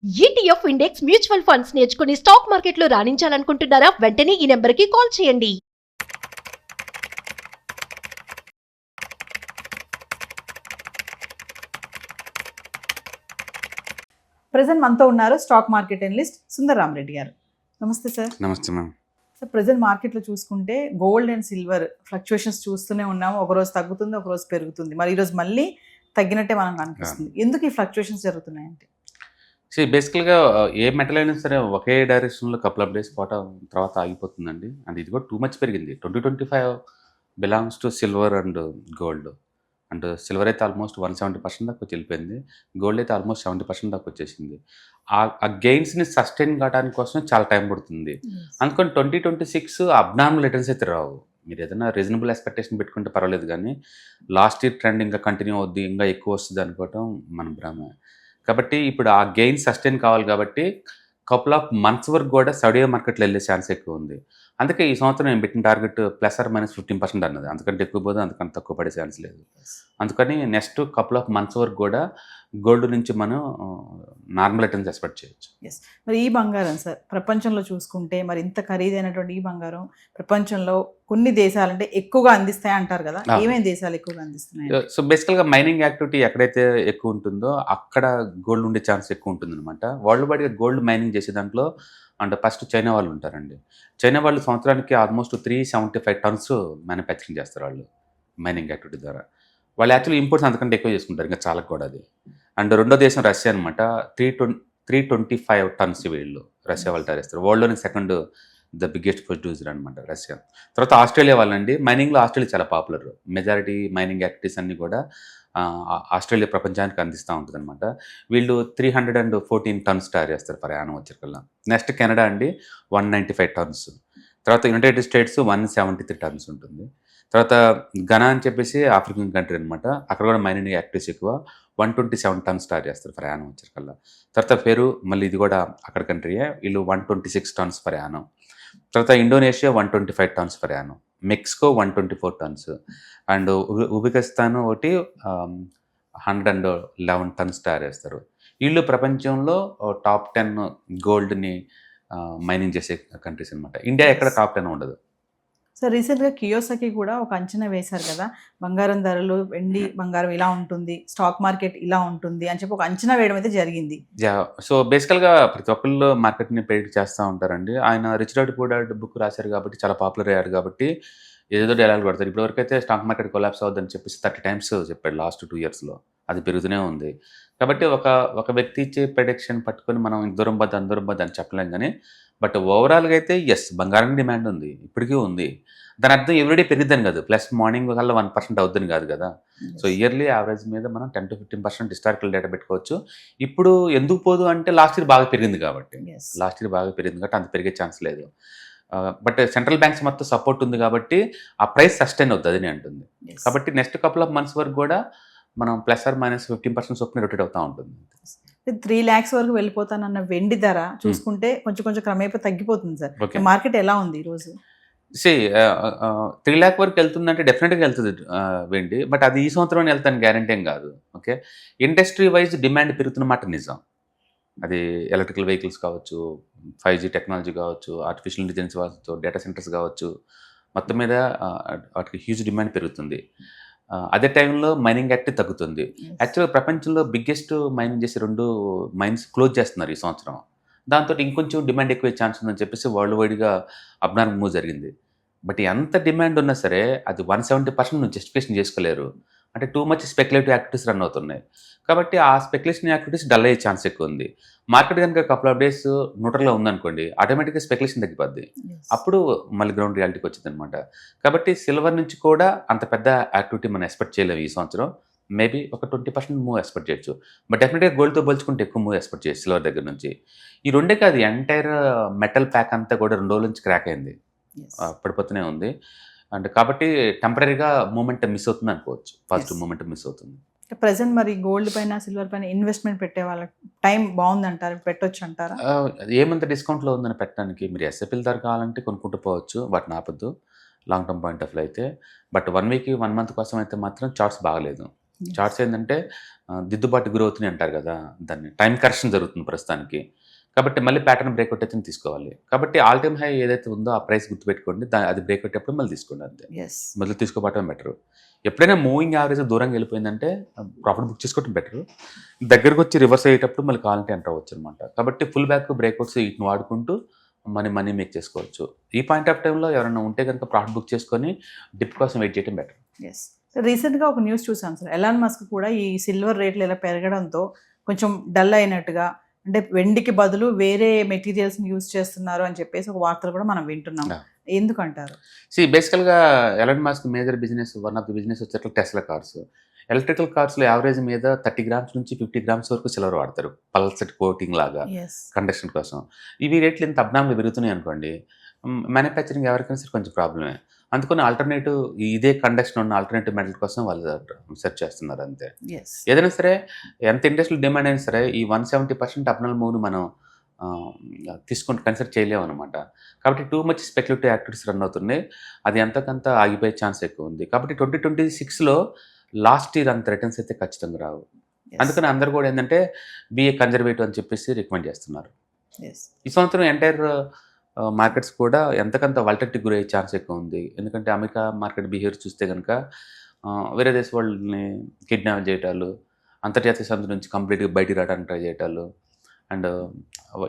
ETF index mutual funds నేర్చుకుని stock మార్కెట్లో రాణించాలనుకుంటున్నారా? వెంటనే ఈ నెంబర్కి కాల్ చేయండి. ప్రెజెంట్ మనతో ఉన్నారు stock market analyst Sundar Ramareddy గారు. నమస్తే సార్. నమస్తే మ్యామ్. సార్, ప్రెజెంట్ మార్కెట్లో చూసుకుంటే గోల్డ్ అండ్ సిల్వర్ ఫ్లక్చుయేషన్స్ చూస్తూనే ఉన్నాము. ఒకరోజు తగ్గుతుంది, ఒకరోజు పెరుగుతుంది. మరి ఈరోజు మళ్ళీ తగ్గినట్టే మనకు అనిపిస్తుంది. ఎందుకు ఈ ఫ్లక్చుయేషన్స్ జరుగుతున్నాయంటే? బేసికల్గా ఏ మెటల్ అయినా సరే ఒకే డైరెక్షన్లో కపుల్ ఆఫ్ డేస్ పోవటం తర్వాత ఆగిపోతుందండి. అండ్ ఇది కూడా టూ మచ్ పెరిగింది. 2025 belongs to silver and gold. And silver అయితే ఆల్మోస్ట్ 170% దాకా వచ్చి వెళ్ళిపోయింది. గోల్డ్ అయితే ఆల్మోస్ట్ 70% దాకా వచ్చేసింది. ఆ గెయిన్స్ని సస్టైన్ కావడానికి కోసం చాలా టైం పడుతుంది. అందుకని 2026 అబ్నార్మల్ రిటర్న్స్ అయితే రావు. మీరు ఏదైనా రీజనబుల్ ఎక్స్పెక్టేషన్ పెట్టుకుంటే పర్వాలేదు, కానీ లాస్ట్ ఇయర్ ట్రెండ్ ఇంకా కంటిన్యూ అవుద్ది, ఇంకా ఎక్కువ వస్తుంది అనుకోవటం మన భ్రమ. కాబట్టి ఇప్పుడు ఆ గెయిన్ సస్టైన్ కావాలి కాబట్టి కపుల్ ఆఫ్ మంత్స్ వరకు కూడా సౌదీ మార్కెట్లో వెళ్ళే ఛాన్స్ ఎక్కువ ఉంది. అందుకే ఈ సంవత్సరం నేను పెట్టిన టార్గెట్ +-15% అన్నది. అందుకంటే ఎక్కువ పోదు, అందుకంటే తక్కువ పడే ఛాన్స్ లేదు. అందుకని నెక్స్ట్ కపుల్ ఆఫ్ మంత్స్ వరకు కూడా గోల్డ్ నుంచి మనం నార్మల్ రిటర్న్స్ ఎక్స్పెక్ట్ చేయొచ్చు. ఎస్. మరి ఈ బంగారం సార్, ప్రపంచంలో చూసుకుంటే మరి ఇంత ఖరీదైనటువంటి ఈ బంగారం ప్రపంచంలో కొన్ని దేశాలంటే ఎక్కువగా అందిస్తాయి అంటారు కదా, ఏమేమి దేశాలు ఎక్కువగా అందిస్తున్నాయి? సో బేసికల్గా మైనింగ్ యాక్టివిటీ ఎక్కడైతే ఎక్కువ ఉంటుందో అక్కడ గోల్డ్ ఉండే ఛాన్స్ ఎక్కువ ఉంటుంది అనమాట. వరల్డ్ వైడ్గా గోల్డ్ మైనింగ్ చేసే దాంట్లో అంటే ఫస్ట్ చైనా వాళ్ళు ఉంటారండి. చైనా వాళ్ళు సంవత్సరానికి ఆల్మోస్ట్ 375 టన్స్ మ్యానుఫ్యాక్చరింగ్ చేస్తారు వాళ్ళు మైనింగ్ యాక్టివిటీ ద్వారా. వాళ్ళు యాక్చువల్లీ ఇంపోర్ట్స్ అంతకంటే ఎక్కువ చేసుకుంటారు, ఇంకా చాలా కూడా అది. అండ్ రెండో దేశం రష్యా అనమాట. 325 టన్స్ వీళ్ళు రష్యా వాళ్ళు తయారు. వరల్డ్లోనే సెకండ్ ద బిగ్గెస్ట్ ప్రొడ్యూసర్ అనమాట రష్యా. తర్వాత ఆస్ట్రేలియా వాళ్ళండి. మైనింగ్లో ఆస్ట్రేలియా చాలా పాపులర్. మెజారిటీ మైనింగ్ యాక్టివిటీస్ అన్నీ కూడా ఆస్ట్రేలియా ప్రపంచానికి అందిస్తూ ఉంటుంది అనమాట. వీళ్ళు 314 టన్స్ తయారు చేస్తారు ప్రయాణం వచ్చేకల్లా. నెక్స్ట్ కెనడా అండి 195 టన్స్. తర్వాత యునైటెడ్ స్టేట్స్ 173 టన్స్ ఉంటుంది. తర్వాత ఘనా అని చెప్పేసి ఆఫ్రికన్ కంట్రీ అనమాట. అక్కడ కూడా మైనింగ్ యాక్టివిటీస్ ఎక్కువ. 127 టన్స్ తయారు చేస్తారు ప్రయాణం వచ్చేకల్లా. తర్వాత పెరు మళ్ళీ ఇది కూడా అక్కడ కంట్రీయే. వీళ్ళు 126 టన్స్ ప్రయాణం. తర్వాత ఇండోనేషియా 125 టన్స్ ప్రయాణం. Mexico 124 turns. అండ్ ఉజ్బెకిస్తాన్ ఒకటి 111 టన్స్ తయారు చేస్తారు. వీళ్ళు ప్రపంచంలో టాప్ 10 గోల్డ్ని మైనింగ్ చేసే కంట్రీస్ అనమాట. ఇండియా ఎక్కడ టాప్ 10 ఉండదు. సో రీసెంట్గా కియోసాకి కూడా ఒక అంచనా వేశారు కదా, బంగారం ధరలు, వెండి బంగారం ఇలా ఉంటుంది, స్టాక్ మార్కెట్ ఇలా ఉంటుంది అని చెప్పి ఒక అంచనా వేయడం అయితే జరిగింది. సో బేసికల్గా ప్రతి ఒక్కళ్ళు మార్కెట్ని ప్రెడిక్ట్ చేస్తూ ఉంటారండి. ఆయన rich dad poor dad book రాశారు కాబట్టి చాలా పాపులర్ అయ్యారు కాబట్టి ఏదో డైలాగ్ పడతారు. ఇప్పటివరకు అయితే స్టాక్ మార్కెట్ కొలాప్స్ అవుతుందని చెప్పేసి 30 టైమ్స్ చెప్పాడు లాస్ట్ 2 ఇయర్స్లో. అది పెరుగుతూనే ఉంది. కాబట్టి ఒక వ్యక్తి ఇచ్చే ప్రెడిక్షన్ పట్టుకొని మనం దూరం పోద్ది అని చెప్పలేం, కానీ బట్ ఓవరాల్గా అయితే ఎస్, బంగారం డిమాండ్ ఉంది, ఇప్పటికీ ఉంది. దాని అర్థం ఎవ్రీడే పెరిగిద్దని కాదు, ప్లస్ మార్నింగ్ కల్లా 1% అవుద్దని కాదు కదా. సో ఇయర్లీ యావరేజ్ మీద మనం 10 to 15% హిస్టారికల్ డేటా పెట్టుకోవచ్చు. ఇప్పుడు ఎందుకు పోదు అంటే లాస్ట్ ఇయర్ బాగా పెరిగింది కాబట్టి అంత పెరిగే ఛాన్స్ లేదు. బట్ సెంట్రల్ బ్యాంక్స్ మొత్తం సపోర్ట్ ఉంది కాబట్టి ఆ ప్రైస్ సస్టైన్ అవుతుంది అని అంటుంది. కాబట్టి నెక్స్ట్ కపుల్ ఆఫ్ మంత్స్ వరకు కూడా మనం +-15% చొప్పున రొటేట్ అవుతూ ఉంటుంది. 3 lakhs వరకు వెళ్ళిపోతానన్న వెండి ధర చూసుకుంటే కొంచెం క్రమేపీ తగ్గిపోతుంది సార్. మార్కెట్ ఎలా ఉంది ఈరోజు? 3 lakh వరకు వెళ్తుందంటే డెఫినెట్గా వెళ్తుంది వెండి. బట్ అది ఈ సంవత్సరం వెళ్తాను గ్యారంటీ ఏం కాదు. ఓకే, ఇండస్ట్రీ వైజ్ డిమాండ్ పెరుగుతున్నమాట నిజం. అది ఎలక్ట్రికల్ వెహికల్స్ కావచ్చు, 5G టెక్నాలజీ కావచ్చు, ఆర్టిఫిషియల్ ఇంటెలిజెన్స్ కావచ్చు, డేటా సెంటర్స్ కావచ్చు, మొత్తం మీద వాటికి హ్యూజ్ డిమాండ్ పెరుగుతుంది. అదే టైంలో మైనింగ్ యాక్టివిటీ తగ్గుతుంది. యాక్చువల్గా ప్రపంచంలో బిగ్గెస్ట్ మైనింగ్ చేసే 2 మైన్స్ క్లోజ్ చేస్తున్నారు ఈ సంవత్సరం. దాంతో ఇంకొంచెం డిమాండ్ ఎక్కువ ఛాన్స్ ఉందని చెప్పేసి వరల్డ్ వైడ్గా అబ్నార్మల్ మూవ్ జరిగింది. బట్ ఎంత డిమాండ్ ఉన్నా సరే అది 170% నువ్వు జస్టిఫికేషన్ చేసుకోలేరు. అంటే too much speculative activities run అవుతున్నాయి. కాబట్టి ఆ స్పెక్యులేషన్ యాక్టివిటీస్ డల్ అయ్యే ఛాన్స్ ఎక్కువ ఉంది. మార్కెట్ కనుక కపుల్ ఆఫ్ డేస్ న్యూట్రల్గా ఉందనుకోండి, ఆటోమేటిక్గా స్పెక్యులేషన్ తగ్గిపోద్ది. అప్పుడు మళ్ళీ గ్రౌండ్ రియాలిటీకి వచ్చింది అనమాట. కాబట్టి సిల్వర్ నుంచి కూడా అంత పెద్ద యాక్టివిటీ మనం ఎక్స్పెక్ట్ చేయలేము ఈ సంవత్సరం. మేబీ ఒక 20% మూవ్ ఎక్స్పెక్ట్ చేయొచ్చు. బట్ డెఫినెట్గా గోల్డ్తో పోల్చుకుంటే ఎక్కువ మూవ్ ఎక్స్పెక్ట్ చేయొచ్చు సిల్వర్ దగ్గర నుంచి. ఈ రెండే కాదు, ఎంటైర్ మెటల్ ప్యాక్ అంతా కూడా 2 రోజుల నుంచి క్రాక్ అయింది, పడిపోతూనే ఉంది. అండ్ కాబట్టి టెంపరీగా మూమెంట్ మిస్ అవుతుంది అనుకోవచ్చు, పాజిటివ్ మూమెంట్ మిస్ అవుతుంది. ప్రెసెంట్ మరి గోల్డ్ పైన, సిల్వర్ పైన ఇన్వెస్ట్మెంట్ పెట్టే వాళ్ళకి టైం బాగుందంటారు, పెట్టొచ్చు అంటారా? ఏమంత డిస్కౌంట్లో ఉందని పెట్టడానికి మీరు ఎస్ఎఫ్ఎల్ ధర కావాలంటే కొనుక్కుంటూ పోవచ్చు, వాటిని ఆపద్దు long term point of view అయితే. బట్ 1 వీక్ 1 మంత్ కోసం అయితే మాత్రం చార్ట్స్ బాగలేదు. చార్ట్స్ ఏంటంటే దిద్దుబాటు గురవుతున్నాయి అంటారు కదా, దాన్ని టైం కరెక్షన్ జరుగుతుంది ప్రస్తుతానికి. కాబట్టి మళ్ళీ ప్యాటర్న్ బ్రేక్అవుట్ అయితే తీసుకోవాలి. కాబట్టి ఆల్ టైమ్ హై ఏదైతే ఉందో ఆ ప్రైస్ గుర్తుపెట్టుకోండి, అది బ్రేక్అవుట్ అప్పుడు మళ్ళీ తీసుకోండి అంతే. ఎస్. మొదలు తీసుకోవటం బెటర్. ఎప్పుడైనా మూవింగ్ యావరేజ్ దూరంగా వెళ్ళిపోయిందంటే ప్రాఫిట్ బుక్ చేసుకోవడం బెటర్. దగ్గరకు వచ్చి రివర్స్ అయ్యేటప్పుడు మళ్ళీ కావాలంటే ఎంటర్ అవ్వచ్చు అనమాట. కాబట్టి ఫుల్ బ్యాక్ బ్రేక్అవుట్స్ వీటిని వాడుకుంటూ మనీ మేక్ చేసుకోవచ్చు. ఈ పాయింట్ ఆఫ్ టైంలో ఎవరైనా ఉంటే కనుక ప్రాఫిట్ బుక్ చేసుకొని డిప్ కోసం వెయిట్ చేయడం బెటర్. ఎస్. రీసెంట్గా ఒక న్యూస్ చూసాను సార్, ఎలాన్ మస్క్ కూడా ఈ సిల్వర్ రేట్లు ఇలా పెరగడంతో కొంచెం డల్ అయినట్టుగా, అంటే వెండికి బదులు వేరే మెటీరియల్స్ని యూజ్ చేస్తున్నారు అని చెప్పేసి ఒక వార్తలు కూడా మనం వింటున్నాం. ఎందుకంటారు? బేసికల్గా Elon Musk major business, one of the business వచ్చేట్లు టెస్లా కార్స్. ఎలక్ట్రికల్ కార్స్లో యావరేజ్ మీద 30 grams నుంచి 50 grams వరకు సిల్వర్ వాడతారు, పల్సెట్ కోటింగ్ లాగా కండక్షన్ కోసం. ఇవి రేట్లు ఇంత అబ్నామ్లు పెరుగుతున్నాయి అనుకోండి, మ్యానుఫ్యాక్చరింగ్ ఎవరికైనా సరే కొంచెం ప్రాబ్లమే. అందుకని ఆల్టర్నేటివ్ ఇదే కండక్షన్ ఉన్న ఆల్టర్నేటివ్ మెటల్ కోసం వాళ్ళు సెర్చ్ చేస్తున్నారు అంతే. ఏదైనా సరే ఎంత ఇండస్ట్రియల్ డిమాండ్ అయినా సరే ఈ 170% అబ్నార్మల్ మూవ్ని మనం తీసుకొని కన్సిడర్ చేయలేము అనమాట. కాబట్టి too much speculative activities run అవుతున్నాయి, అది ఎంతకంత ఆగిపోయే ఛాన్స్ ఎక్కువ ఉంది. కాబట్టి 2026లో లాస్ట్ ఇయర్ అంత రిటర్న్స్ అయితే ఖచ్చితంగా రావు. అందుకని అందరు కూడా ఏంటంటే బిఏ కన్జర్వేటివ్ అని చెప్పేసి రికమెండ్ చేస్తున్నారు. ఈ సంవత్సరం ఎంటైర్ మార్కెట్స్ కూడా ఎంతకంత వాలటిలిటీకి గురయ్యే ఛాన్స్ ఎక్కువ ఉంది. ఎందుకంటే అమెరికా మార్కెట్ బిహేవియర్ చూస్తే కనుక వేరే దేశ వాళ్ళని కిడ్నాప్ చేయటాలు, అంతర్జాతీయ సంస్థ నుంచి కంప్లీట్గా బయటికి రావడానికి ట్రై చేయటాలు, అండ్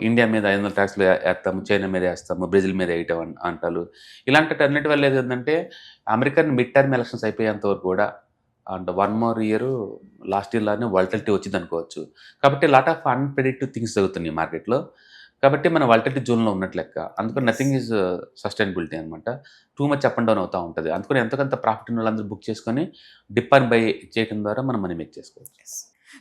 ఇండియా మీద 500 ట్యాక్స్లు వేస్తాము, చైనా మీద వేస్తాము, బ్రెజిల్ మీద వేయటం అంటారు. ఇలాంటి అన్నిటి వల్ల ఏంటంటే అమెరికన్ మిడ్ టర్మ్ ఎలక్షన్స్ అయిపోయేంత వరకు కూడా అండ్ 1 more year లాస్ట్ ఇయర్లోనే వాలటిలిటీ వచ్చింది అనుకోవచ్చు. కాబట్టి లాట్ ఆఫ్ అన్ప్రెడిక్టివ్ థింగ్స్ జరుగుతున్నాయి మార్కెట్లో. కాబట్టి మన వాలటిలిటీ జోన్లో ఉన్నట్లు లెక్క. అందుకని నథింగ్ ఈజ్ సస్టైనబిలిటీ అనమాట. Too much up and down అవుతూ ఉంటుంది. అందుకని ఎంతకంత ప్రాఫిట్ ఉన్న వాళ్ళందరూ బుక్ చేసుకొని డిప్ అండ్ బై చేయడం ద్వారా మనం మనీ మేక్ చేసుకోవచ్చు.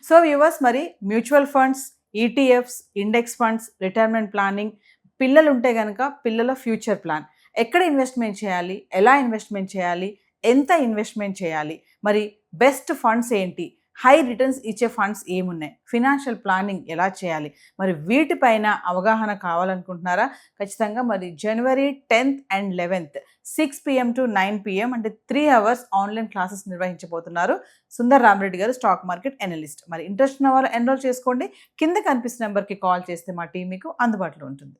సో వ్యూవర్స్, మరి mutual funds, ETFs, index funds, retirement planning, పిల్లలు ఉంటే కనుక పిల్లల ఫ్యూచర్ ప్లాన్, ఎక్కడ ఇన్వెస్ట్మెంట్ చేయాలి, ఎలా ఇన్వెస్ట్మెంట్ చేయాలి, ఎంత ఇన్వెస్ట్మెంట్ చేయాలి, మరి బెస్ట్ ఫండ్స్ ఏంటి, హై రిటర్న్స్ ఇచ్చే ఫండ్స్ ఏమున్నాయి, ఫినాన్షియల్ ప్లానింగ్ ఎలా చేయాలి, మరి వీటిపైన అవగాహన కావాలనుకుంటున్నారా? ఖచ్చితంగా మరి January 10th and 11th 6 PM to 9 PM అంటే 3 hours ఆన్లైన్ క్లాసెస్ నిర్వహించబోతున్నారు సుందర్ రామరెడ్డి గారు, స్టాక్ మార్కెట్ ఎనలిస్ట్. మరి ఇంట్రెస్ట్ ఉన్న వాళ్ళు ఎన్రోల్ చేసుకోండి. కింద కనిపిస్తున్న నెంబర్కి కాల్ చేస్తే మా టీం మీకు అందుబాటులో ఉంటుంది.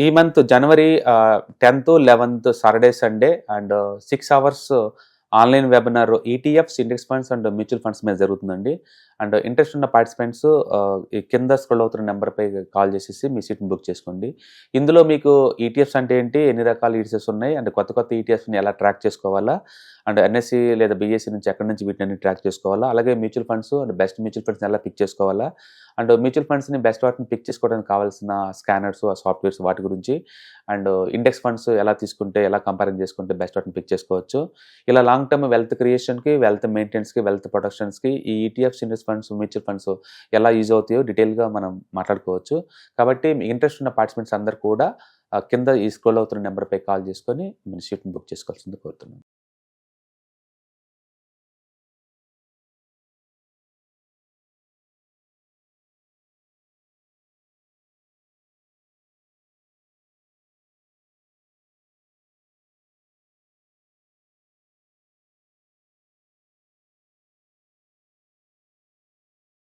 ఈ month January 10th, 11th Saturday, Sunday and 6 hours online webinar ETFs, index funds and mutual funds మీద జరుగుతుందండి. అండ్ ఇంట్రెస్ట్ ఉన్న పార్టిసిపెంట్స్ ఈ కింద స్క్రోల్ అవుతున్న నెంబర్పై కాల్ చేసేసి మీ సీట్ని బుక్ చేసుకోండి. ఇందులో మీకు ఈటీఎఫ్స్ అంటే ఏంటి, ఎన్ని రకాల ఈటీఎఫ్స్ ఉన్నాయి, అండ్ కొత్త ఈటీఎఫ్స్ని ఎలా ట్రాక్ చేసుకోవాలా, అండ్ ఎన్ఎస్సి లేదా బీఎస్సీ నుంచి ఎక్కడి నుంచి వీటిని ట్రాక్ చేసుకోవాలా, అలాగే mutual funds and best mutual ఫండ్స్ని ఎలా పిక్ చేసుకోవాలా, అండ్ మ్యూచువల్ ఫండ్స్ని బెస్ట్ వాటిని పిక్ చేసుకోవడానికి కావాల్సిన స్కానర్స్, ఆ సాఫ్ట్వేర్స్ వాటి గురించి, అండ్ ఇండెక్స్ ఫండ్స్ ఎలా తీసుకుంటే, ఎలా కంపేర్ చేసుకుంటే బెస్ట్ వాటిని పిక్ చేసుకోవచ్చు. ఇలా లాంగ్ టర్మ్ వెల్త్ క్రియేషన్కి, వెల్త్ మెయింటెనెన్స్కి, వెల్త్ ప్రొటెక్షన్స్కి ఈ ETFs, index funds, mutual funds ఎలా యూజ్ అవుతాయో డీటెయిల్గా మనం మాట్లాడుకోవచ్చు. కాబట్టి మీ ఇంట్రెస్ట్ ఉన్న పార్టిసిపెంట్స్ అందరూ కూడా కింద ఈ స్క్రోల్ అవుతున్న నెంబర్పై కాల్ చేసుకొని మన సీట్ని బుక్ చేసుకోవాల్సింది కోరుతున్నాను.